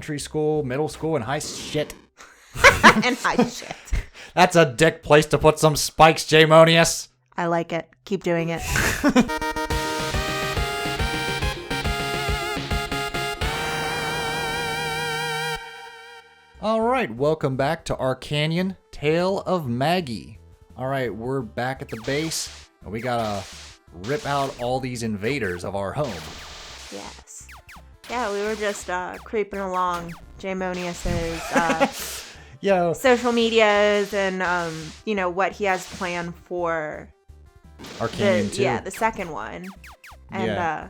elementary school, middle school, and high shit. And high shit. That's a dick place to put some spikes, Jaymonius. I like it. Keep doing it. All right, welcome back to Arcanion, Tale of Magi. All right, we're back at the base, and we gotta rip out all these invaders of our home. Yes. Yeah, we were just creeping along Jaymonius's social medias and, what he has planned for Arcanion 2. the second one. And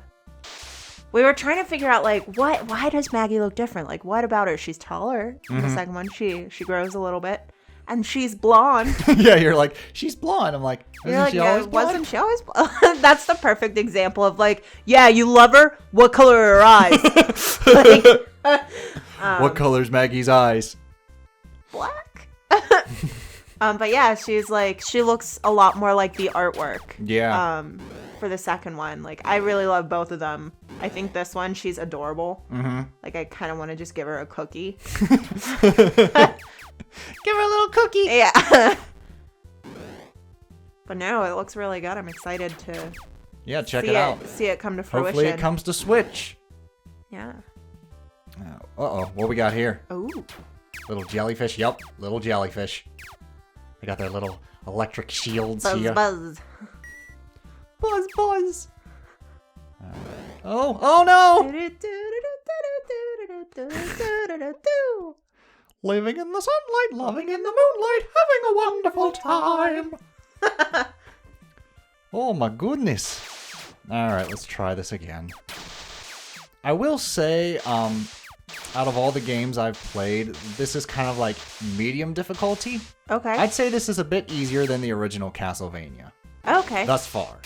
we were trying to figure out, why does Maggie look different? Like, what about her? She's taller. In the second one, she grows a little bit. And she's blonde. Yeah, you're like, she's blonde. I'm like, wasn't she always blonde? Wasn't she always blonde? That's the perfect example of, you love her? What color are her eyes? What color's Maggie's eyes? Black. But yeah, she looks a lot more like the artwork. Yeah. For the second one. I really love both of them. I think this one, she's adorable. Mm-hmm. I kind of want to just give her a cookie. Give her a little cookie. Yeah. But no, it looks really good. I'm excited to check it out. See it come to fruition. Hopefully it comes to Switch. Yeah. Uh-oh. What we got here? Ooh. Little jellyfish. Yep, little jellyfish. They got their little electric shields Buzz, here. buzz. Buzz, buzz. Oh no! Living in the sunlight, loving in the moonlight, having a wonderful time. Oh my goodness. Alright, let's try this again. I will say, out of all the games I've played, this is kind of like medium difficulty. Okay. I'd say this is a bit easier than the original Castlevania. Okay. Thus far.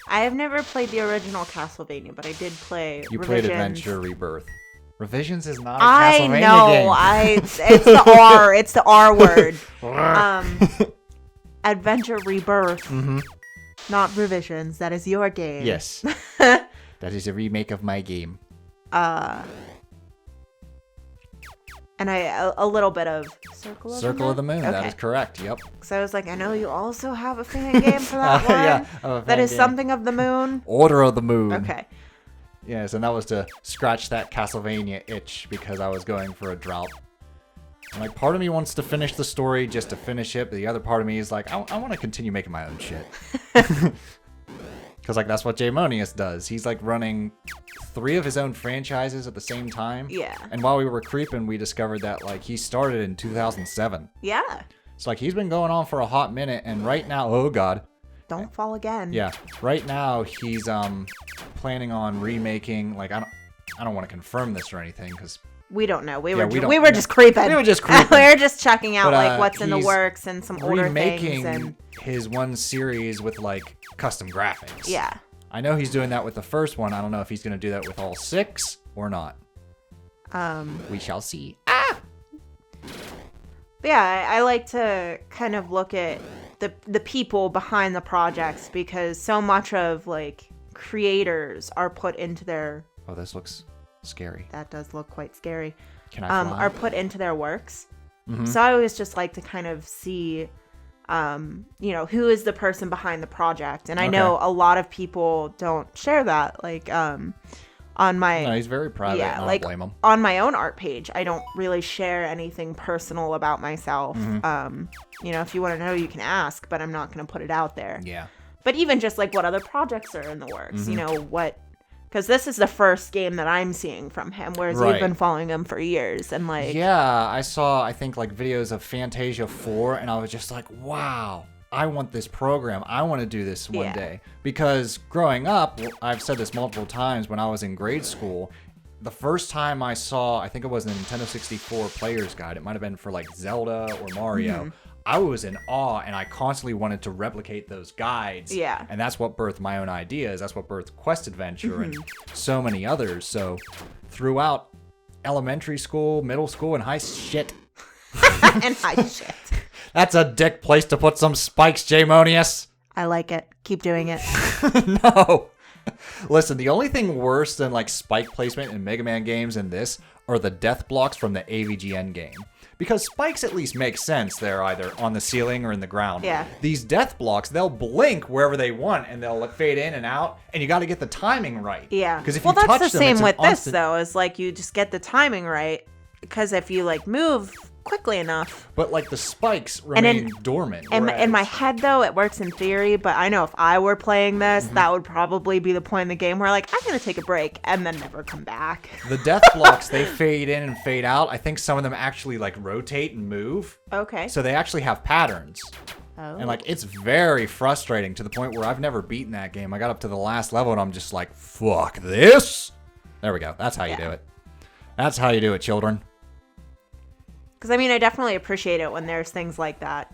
I have never played the original Castlevania, but I did play You Revisions. played Adventure Rebirth. Revisions is not a Castlevania game. I know. It's the R. It's the R word. Adventure Rebirth. Mm-hmm. Not Revisions. That is your game. Yes. That is a remake of my game. And a little bit of Circle of the Moon. Okay. That is correct. Yep. So I was like, I know you also have a fan game for that one. Yeah. That is something of the moon. Order of the Moon. Okay. Yes, and that was to scratch that Castlevania itch because I was going for a drought. And part of me wants to finish the story just to finish it, but the other part of me is like, I want to continue making my own shit. Because that's what Jaymonius does. He's running 3 of his own franchises at the same time. Yeah. And while we were creeping, we discovered that he started in 2007. Yeah. It's he's been going on for a hot minute, and right now, oh god. Don't fall again. Yeah. Right now, he's planning on remaking. I don't want to confirm this or anything because we don't know. We were just creeping. We were just creeping. We were just checking out what's in the works and some older remaking things. And his one series with custom graphics. Yeah. I know he's doing that with the first one. I don't know if he's going to do that with all 6 or not. We shall see. But yeah, I like to kind of look at the people behind the projects because so much of creators are put into their. Oh, this looks scary. That does look quite scary. Can I fly? Are put into their works. Mm-hmm. So I always just like to kind of see, who is the person behind the project. And I know a lot of people don't share that. On my... No, he's very private, and I don't blame him. On my own art page, I don't really share anything personal about myself. Mm-hmm. If you want to know, you can ask, but I'm not going to put it out there. Yeah. But even just what other projects are in the works, mm-hmm. Because this is the first game that I'm seeing from him, whereas we've been following him for years. And yeah, I saw, I think, videos of Fantasia 4, and I was just like, wow, I want this program. I want to do this one day. Because growing up, I've said this multiple times, when I was in grade school, the first time I saw, I think it was a Nintendo 64 player's guide, it might have been for Zelda or Mario, mm-hmm. I was in awe, and I constantly wanted to replicate those guides. Yeah. And that's what birthed my own ideas. That's what birthed Quest Adventure mm-hmm. and so many others. So throughout elementary school, middle school, and high shit. And high shit. That's a dick place to put some spikes, Jaymonius. I like it. Keep doing it. No. Listen, the only thing worse than spike placement in Mega Man games and this are the death blocks from the AVGN game. Because spikes at least make sense. They're either on the ceiling or in the ground. Yeah. These death blocks, they'll blink wherever they want, and they'll fade in and out, and you got to get the timing right. Yeah. Because if well, you touch that's the them, same it's with an this, instant- though, is like you just get the timing right. Because if you like move quickly enough. But like the spikes remain dormant. In my head, though, it works in theory, but I know if I were playing this, that would probably be the point in the game where like, I'm going to take a break and then never come back. The death blocks, they fade in and fade out. I think some of them actually like rotate and move. Okay. So they actually have patterns. Oh. And like it's very frustrating to the point where I've never beaten that game. I got up to the last level and I'm just like, fuck this. There we go. That's how you do it. That's how you do it, children. Because, I mean, I definitely appreciate it when there's things like that.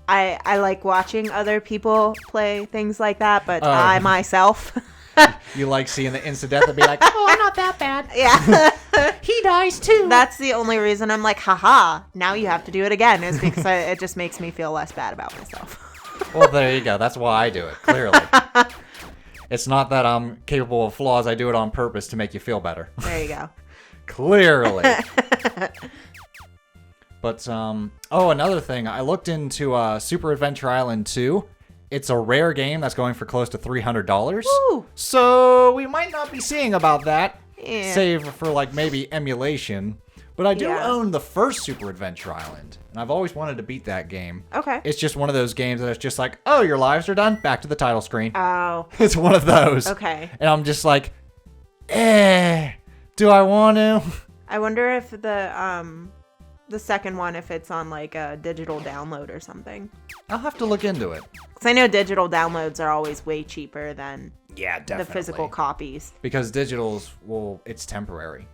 I like watching other people play things like that, but I myself... You like seeing the instant death and be like, oh, I'm not that bad. Yeah. He dies too. That's the only reason I'm like, haha, now you have to do it again, is because it just makes me feel less bad about myself. Well, there you go. That's why I do it, clearly. It's not that I'm capable of flaws. I do it on purpose to make you feel better. There you go. Clearly. But, another thing. I looked into Super Adventure Island 2. It's a rare game that's going for close to $300. Woo. So we might not be seeing about that. Yeah. Save for, like, maybe emulation. But I do Yeah. own the first Super Adventure Island. And I've always wanted to beat that game. Okay. It's just one of those games that it's just like, oh, your lives are done? Back to the title screen. Oh. It's one of those. Okay. And I'm just like, do I want to? I wonder if the second one, if it's on like a digital download or something. I'll have to look into it. Because I know digital downloads are always way cheaper than Yeah, definitely. the physical copies. Because digitals, well, it's temporary.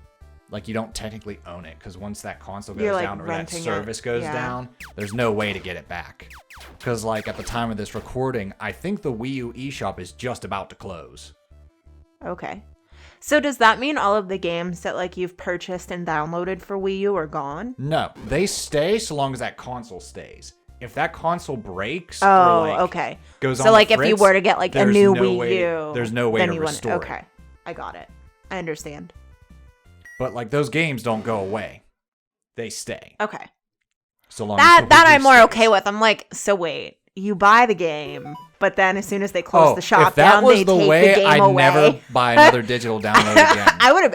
Like, you don't technically own it, because once that console goes You're, like, down or that renting it. service goes Yeah. down, there's no way to get it back. Because, like, at the time of this recording, I think the Wii U eShop is just about to close. Okay. So does that mean all of the games that like you've purchased and downloaded for Wii U are gone? No, they stay so long as that console stays. If that console breaks Oh, or, like, okay. goes on So the like if you fritz, were to get like a there's new no Wii way- U, there's no way then to you restore it. Okay, I got it. I understand. But, like, those games don't go away. They stay. Okay. So long That as the Wii U I'm more stays. okay with. I'm like, so wait, you buy the game, but then as soon as they close the shop if that down, was they the take way, the game I'd away. never buy another digital download again.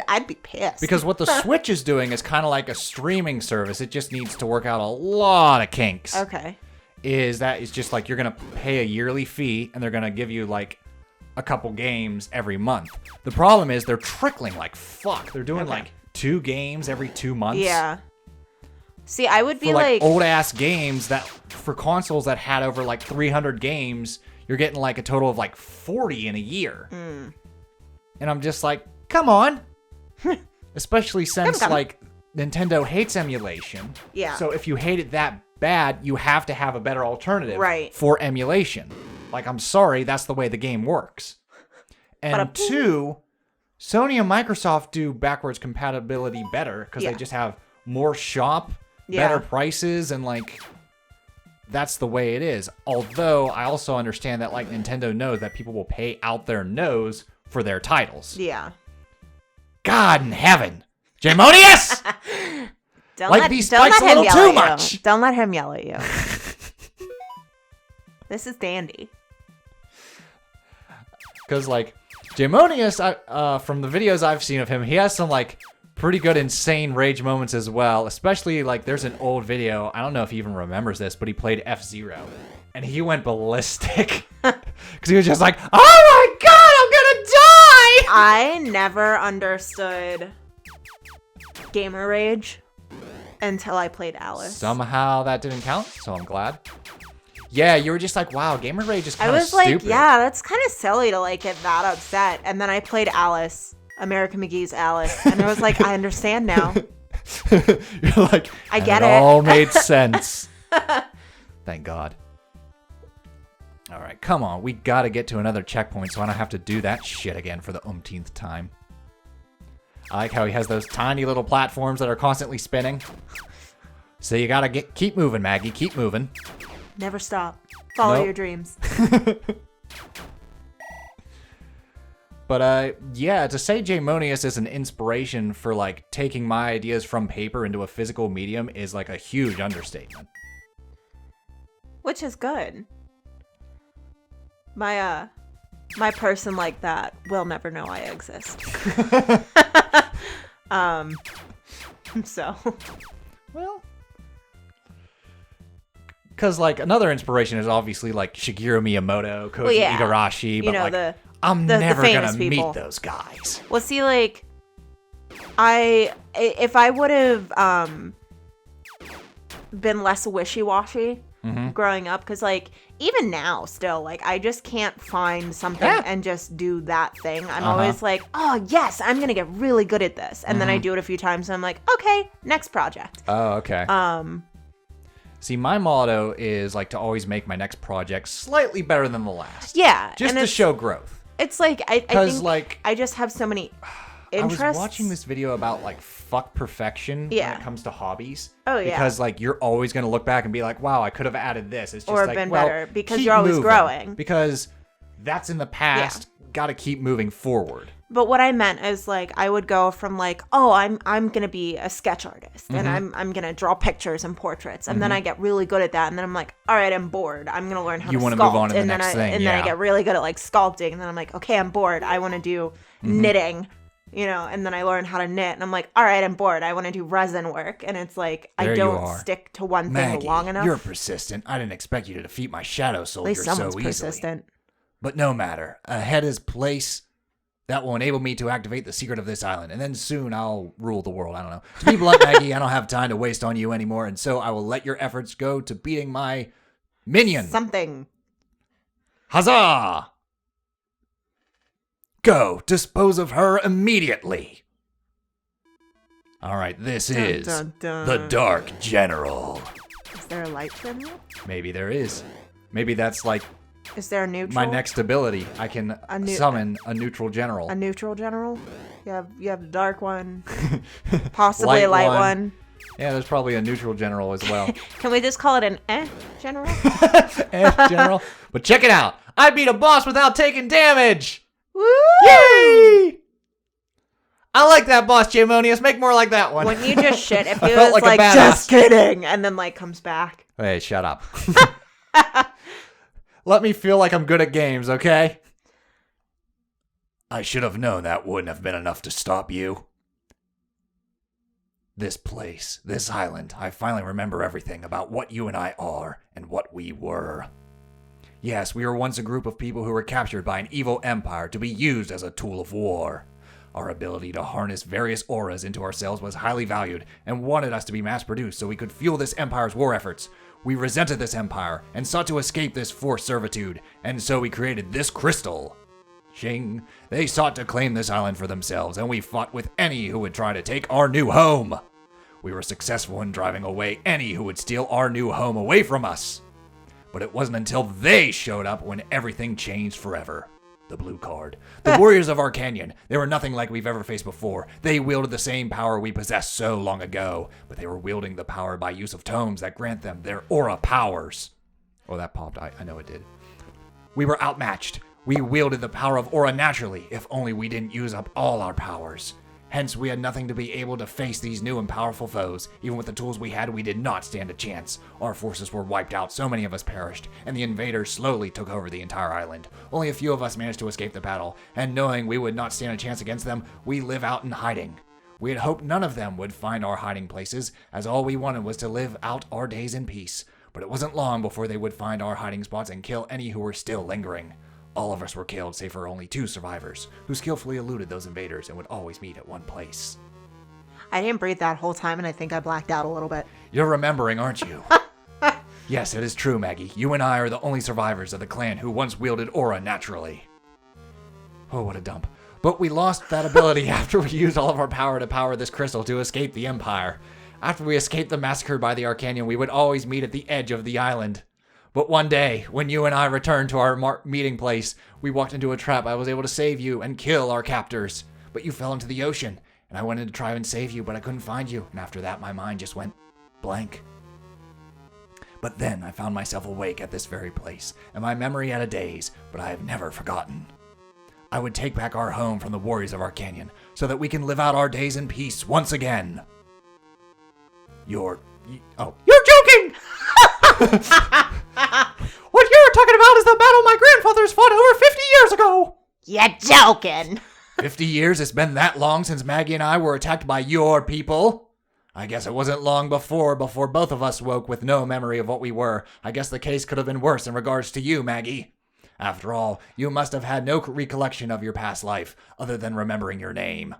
I'd be pissed. Because what the Switch is doing is kind of like a streaming service. It just needs to work out a lot of kinks. Okay. Is that it's just like you're going to pay a yearly fee and they're going to give you like a couple games every month. The problem is they're trickling like fuck. They're doing like 2 games every 2 months. Yeah. See, I would be For like like old ass games that for consoles that had over like 300 games, you're getting like a total of like 40 in a year. Mm. And I'm just like, come on. Especially since Come. like Nintendo hates emulation. Yeah. So if you hate it that bad, you have to have a better alternative Right. for emulation. Like, I'm sorry, that's the way the game works. And Ba-da-boom. 2, Sony and Microsoft do backwards compatibility better because Yeah. they just have more shop, Yeah. better prices, and like that's the way it is. Although I also understand that like Nintendo knows that people will pay out their nose for their titles. yeah. God in heaven. Jaymonius! Don't Like let, these don't spikes let a him little yell too at much. you. Don't let him yell at you. This is dandy. Because like Jaymonius, from the videos I've seen of him, he has some like pretty good insane rage moments as well. Especially like there's an old video. I don't know if he even remembers this, but he played F-Zero, and he went ballistic because he was just like, "Oh my god, I'm gonna die!" I never understood gamer rage until I played Alice. Somehow that didn't count, so I'm glad. Yeah, you were just like, "Wow, gamer rage is I kind of was stupid." like, yeah, that's kind of silly to like get that upset. And then I played Alice, American McGee's Alice, and I was like, I understand now. You're like, I "And get it it." all made sense. Thank God. All right, come on. We got to get to another checkpoint so I don't have to do that shit again for the umpteenth time. I like how he has those tiny little platforms that are constantly spinning. So you got to keep moving, Maggie. Keep moving. Never stop. Follow Nope. your dreams. But yeah, to say Jaymonius is an inspiration for like taking my ideas from paper into a physical medium is like a huge understatement. Which is good. My person like that will never know I exist. So. Well. Because like another inspiration is obviously like Shigeru Miyamoto, Koji Igarashi, but like I'm never gonna meet those guys. Well, see, like if I would have been less wishy-washy growing up, because like even now still like I just can't find something and just do that thing. I'm always like, oh yes, I'm gonna get really good at this, and then I do it a few times and I'm like, okay, next project. Oh, okay. See, my motto is like to always make my next project slightly better than the last. Yeah, just to show growth. It's like I think like I just have so many interests. I was watching this video about like fuck perfection when it comes to hobbies. Oh yeah. Because like you're always gonna look back and be like, wow, I could have added this. It's just or like been well, better because you're always growing. Because that's in the past. Got to keep moving forward. But what I meant is like I would go from like, oh, I'm gonna be a sketch artist and I'm gonna draw pictures and portraits, and then I get really good at that, and then I'm like, all right, I'm bored. I'm gonna learn how to sculpt. You want to move on to the next thing, and then I get really good at like sculpting, and then I'm like, okay, I'm bored. I want to do knitting, you know, and then I learn how to knit, and I'm like, all right, I'm bored. I want to do resin work, and it's like I don't stick to one thing long enough. You're persistent. I didn't expect you to defeat my shadow soldier so easily. At least someone's persistent. But no matter. Ahead is place that will enable me to activate the secret of this island, and then soon I'll rule the world. I don't know. To be blunt, Maggie, I don't have time to waste on you anymore, and so I will let your efforts go to beating my minion. Something. Huzzah! Go, dispose of her immediately. All right, this is the Dark General. Is there a light general? Maybe there is. Maybe that's like... Is there a neutral? My next ability, I can summon a neutral general. A neutral general? You have the dark one, possibly a light one. Yeah, there's probably a neutral general as well. Can we just call it an general? General. But check it out. I beat a boss without taking damage. Woo! Yay! I like that boss, Jaymonius. Make more like that one. Wouldn't you just shit if he was like just kidding, and then like comes back? Hey, shut up. Let me feel like I'm good at games, okay? I should have known that wouldn't have been enough to stop you. This place, this island, I finally remember everything about what you and I are and what we were. Yes, we were once a group of people who were captured by an evil empire to be used as a tool of war. Our ability to harness various auras into ourselves was highly valued and wanted us to be mass-produced so we could fuel this empire's war efforts. We resented this empire and sought to escape this forced servitude, and so we created this crystal. Shing. They sought to claim this island for themselves, and we fought with any who would try to take our new home. We were successful in driving away any who would steal our new home away from us. But it wasn't until they showed up when everything changed forever. The blue card. The warriors of Arcanion. They were nothing like we've ever faced before. They wielded the same power we possessed so long ago, but they were wielding the power by use of tomes that grant them their aura powers. Oh, that popped. I know it did. We were outmatched. We wielded the power of aura naturally, if only we didn't use up all our powers. Hence, we had nothing to be able to face these new and powerful foes. Even with the tools we had, we did not stand a chance. Our forces were wiped out, so many of us perished, and the invaders slowly took over the entire island. Only a few of us managed to escape the battle, and knowing we would not stand a chance against them, we live out in hiding. We had hoped none of them would find our hiding places, as all we wanted was to live out our days in peace. But it wasn't long before they would find our hiding spots and kill any who were still lingering. All of us were killed, save for only 2 survivors, who skillfully eluded those invaders and would always meet at one place. I didn't breathe that whole time, and I think I blacked out a little bit. You're remembering, aren't you? Yes, it is true, Maggie. You and I are the only survivors of the clan who once wielded aura naturally. Oh, what a dump. But we lost that ability after we used all of our power to power this crystal to escape the Empire. After we escaped the massacre by the Arcanion, we would always meet at the edge of the island. But one day, when you and I returned to our meeting place, we walked into a trap. I was able to save you and kill our captors. But you fell into the ocean, and I wanted to try and save you, but I couldn't find you. And after that, my mind just went blank. But then I found myself awake at this very place, and my memory had a daze, but I have never forgotten. I would take back our home from the warriors of Arcanion so that we can live out our days in peace once again. You're joking! What you're talking about is the battle my grandfathers fought over 50 years ago! You're joking! 50 years? It's been that long since Maggie and I were attacked by your people? I guess it wasn't long before both of us woke with no memory of what we were. I guess the case could have been worse in regards to you, Maggie. After all, you must have had no recollection of your past life, other than remembering your name.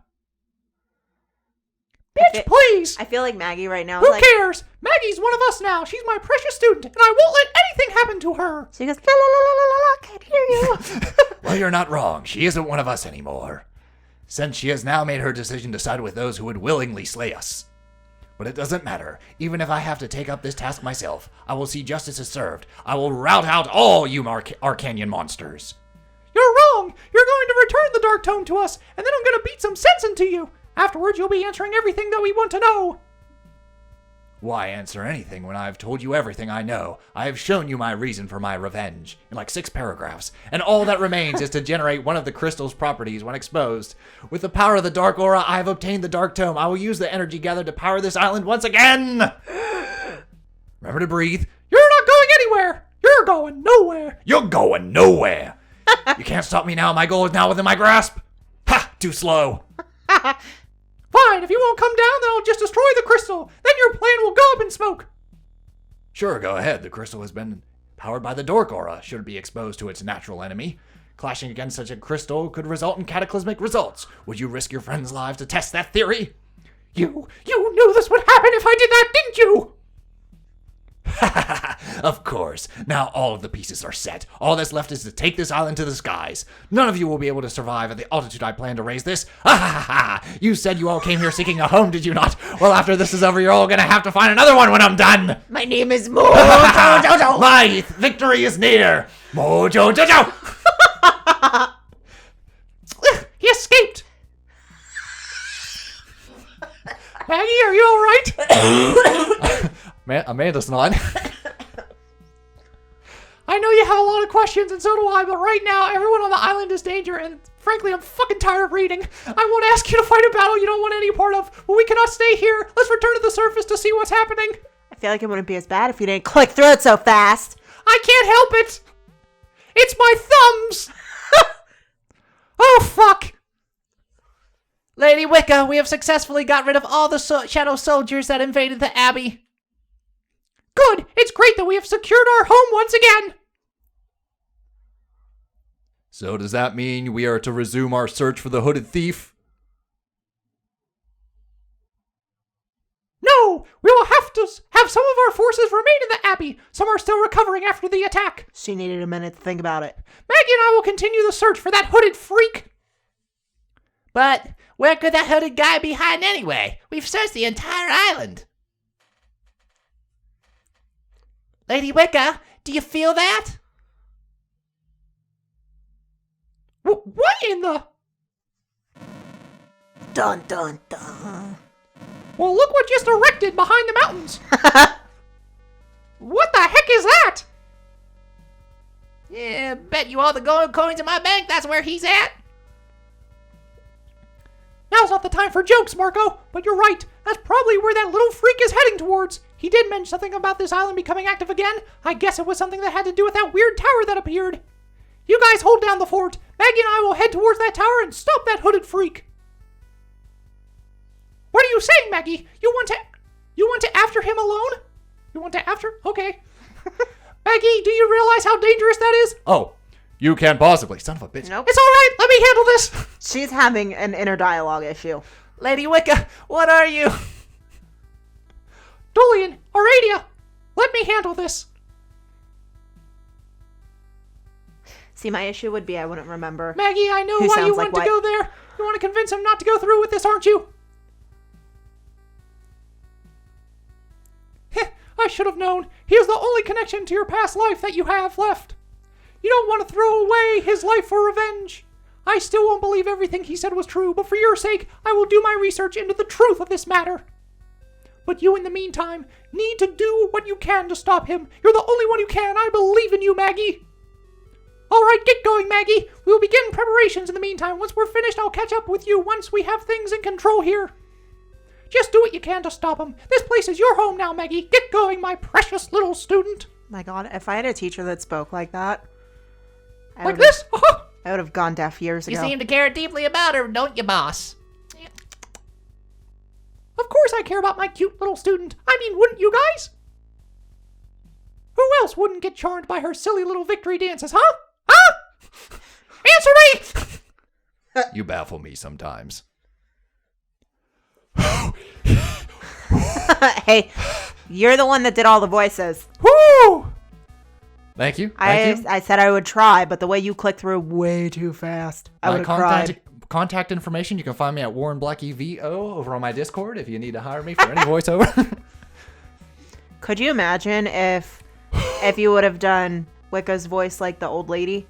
Bitch, please! I feel like Maggie right now. Who cares? Maggie's one of us now. She's my precious student, and I won't let anything happen to her. She goes, la la la la la la, can't hear you. Well, you're not wrong. She isn't one of us anymore. Since she has now made her decision to side with those who would willingly slay us. But it doesn't matter. Even if I have to take up this task myself, I will see justice is served. I will rout out all you Arcanion monsters. You're wrong. You're going to return the Dark Tome to us, and then I'm going to beat some sense into you. Afterwards, you'll be answering everything that we want to know. Why answer anything when I've told you everything I know? I have shown you my reason for my revenge in like 6 paragraphs, and all that remains is to generate one of the crystal's properties when exposed. With the power of the Dark Aura, I have obtained the Dark Tome. I will use the energy gathered to power this island once again. Remember to breathe. You're not going anywhere. You're going nowhere. You're going nowhere. You can't stop me now. My goal is now within my grasp. Ha! Too slow. Fine, if you won't come down, then I'll just destroy the crystal. Then your plan will go up in smoke. Sure, go ahead. The crystal has been powered by the Dark Aura, should it be exposed to its natural enemy. Clashing against such a crystal could result in cataclysmic results. Would you risk your friends' lives to test that theory? You knew this would happen if I did that, didn't you? Of course. Now all of the pieces are set. All that's left is to take this island to the skies. None of you will be able to survive at the altitude I plan to raise this. You said you all came here seeking a home, did you not? Well, after this is over, you're all gonna have to find another one when I'm done. My name is Mojo Jojo. My victory is near. Mojo Jojo. He escaped. Maggie, are you all right? Amanda's not. I know you have a lot of questions, and so do I, but right now, everyone on the island is danger, and frankly, I'm fucking tired of reading. I won't ask you to fight a battle you don't want any part of, but we cannot stay here. Let's return to the surface to see what's happening. I feel like it wouldn't be as bad if you didn't click through it so fast. I can't help it. It's my thumbs. Oh, fuck. Lady Wicca, we have successfully got rid of all the shadow soldiers that invaded the Abbey. Good! It's great that we have secured our home once again! So does that mean we are to resume our search for the hooded thief? No! We will have to have some of our forces remain in the Abbey. Some are still recovering after the attack. She needed a minute to think about it. Maggie and I will continue the search for that hooded freak. But where could that hooded guy be hiding anyway? We've searched the entire island. Lady Wicca, do you feel that? What in the... Dun, dun, dun. Well, look what just erected behind the mountains. What the heck is that? Yeah, bet you all the gold coins in my bank that's where he's at. Now's not the time for jokes, Marco, but you're right. That's probably where that little freak is heading towards. He did mention something about this island becoming active again. I guess it was something that had to do with that weird tower that appeared. You guys hold down the fort. Maggie and I will head towards that tower and stop that hooded freak. What are you saying, Maggie? You want to after him alone? You want to after? Okay. Maggie, do you realize how dangerous that is? Oh, you can't possibly. Son of a bitch. Nope. It's all right. Let me handle this. She's having an inner dialogue issue. Lady Wicca, what are you? Dolian, Aradia, let me handle this. See, my issue would be I wouldn't remember. Maggie, I know why you want to go there. You want to convince him not to go through with this, aren't you? I should have known. He is the only connection to your past life that you have left. You don't want to throw away his life for revenge. I still won't believe everything he said was true, but for your sake, I will do my research into the truth of this matter. But you, in the meantime, need to do what you can to stop him. You're the only one who can. I believe in you, Maggie. All right, get going, Maggie. We'll begin preparations in the meantime. Once we're finished, I'll catch up with you once we have things in control here. Just do what you can to stop them. This place is your home now, Maggie. Get going, my precious little student. My God, if I had a teacher that spoke like that. Like this? I would have gone deaf years ago. You seem to care deeply about her, don't you, boss? Of course I care about my cute little student. I mean, wouldn't you guys? Who else wouldn't get charmed by her silly little victory dances, huh? Huh? Answer me! You baffle me sometimes. Hey, you're the one that did all the voices. Woo! Thank you. I said I would try, but the way you clicked through way too fast. I would have cried. Contact information, you can find me at Warren Black EVO over on my Discord if you need to hire me for any voiceover. Could you imagine if you would have done Wicca's voice like the old lady?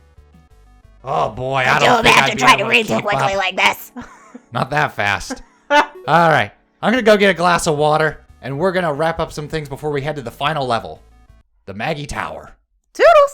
Oh boy, I don't think I'd be able to read too quickly like this. Not that fast. All right, I'm gonna go get a glass of water, and we're gonna wrap up some things before we head to the final level, the Magi Tower. Toodles!